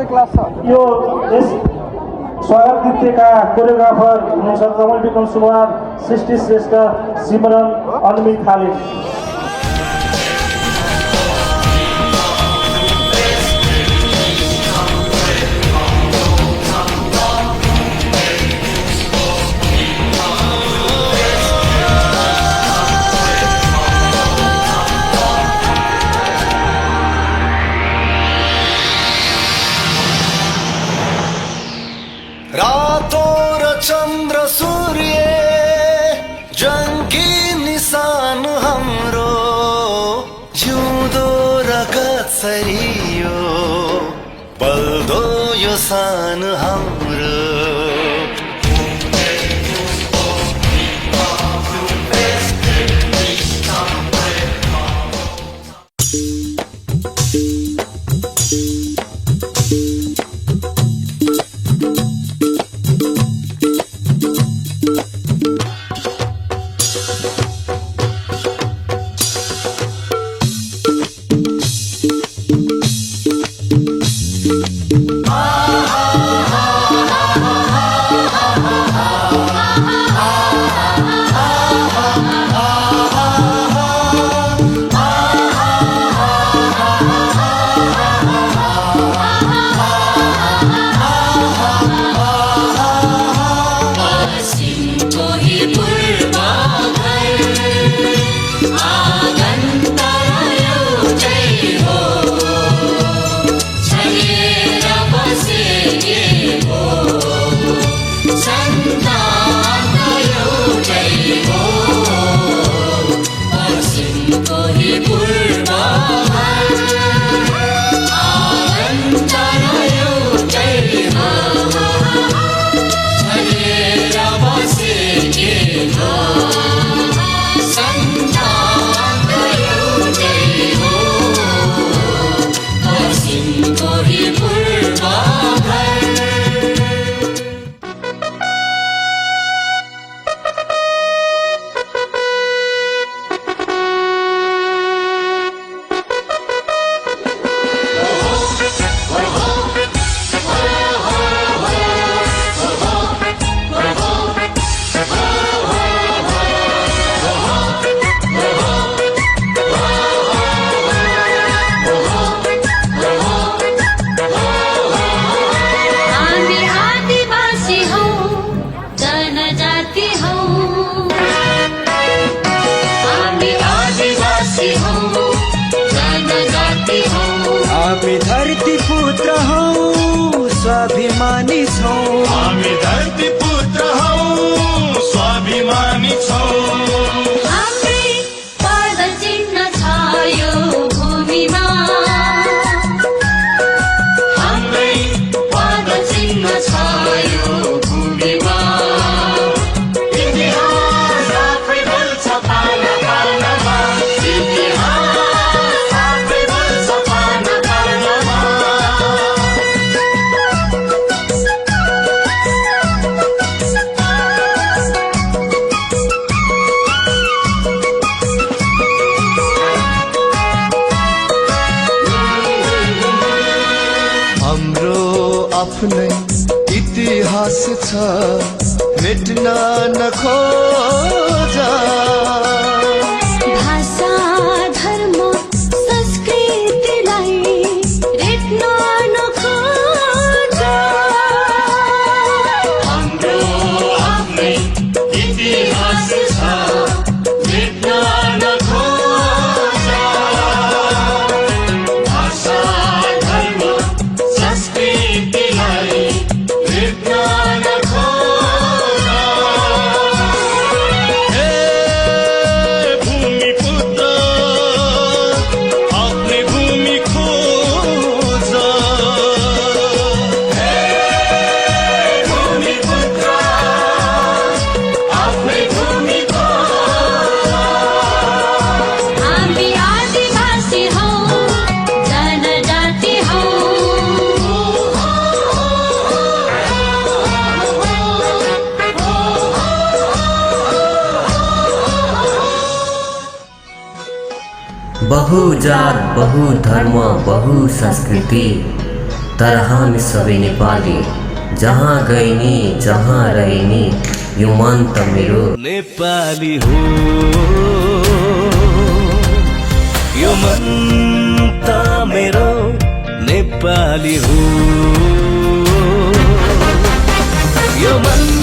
यो स्वागत नृत्यका कोरियोग्राफर हुनुहुन्छ कमल विक्रम सुवार, सृष्टि श्रेष्ठ, सिमरन अनमित खालिद। रातों र चन्द्र सूर्य जङ्गी निशान हाम्रो जिउँदो रगत सरियो बल्दो यो सान हाम्रो। हामी धरती पुत्र हौ स्वाभिमानी छौं, हामी धरती पुत्र हौ स्वाभिमानी छौं। हाम्रै पद चिन्ह छ यो भूमिमा, हाम्रै पद चिन्ह छ यो भूमिमा। इतिहास आफै बोल्छ पाना पानामा, इतिहास आफै बोल्छ पाना पानामा। हाम्रो आफ्नै इतिहास छ मेट्न नखोजा। भाषा धर्म संस्कृतिलाई रेट्न नखोज। हाम्रो आफ्नै इतिहास छ मेट्न नखोज। भाषा धर्म संस्कृतिलाई रेट्न नखोज। हे भूमिपुत्र आफ्नै भूमि खोज। हे भूमिपुत्र आफ्नै भूमि खोज। हामी आदिवासी हौ जनजाति हौ, बहु जात बहु धर्म बहु संस्कृति तर हामी सबै नेपाली, जहाँ गए नि जहाँ रहे नि यो मन त मेरो नेपाली हो, यो मन त मेरो नेपाली हो, यो मन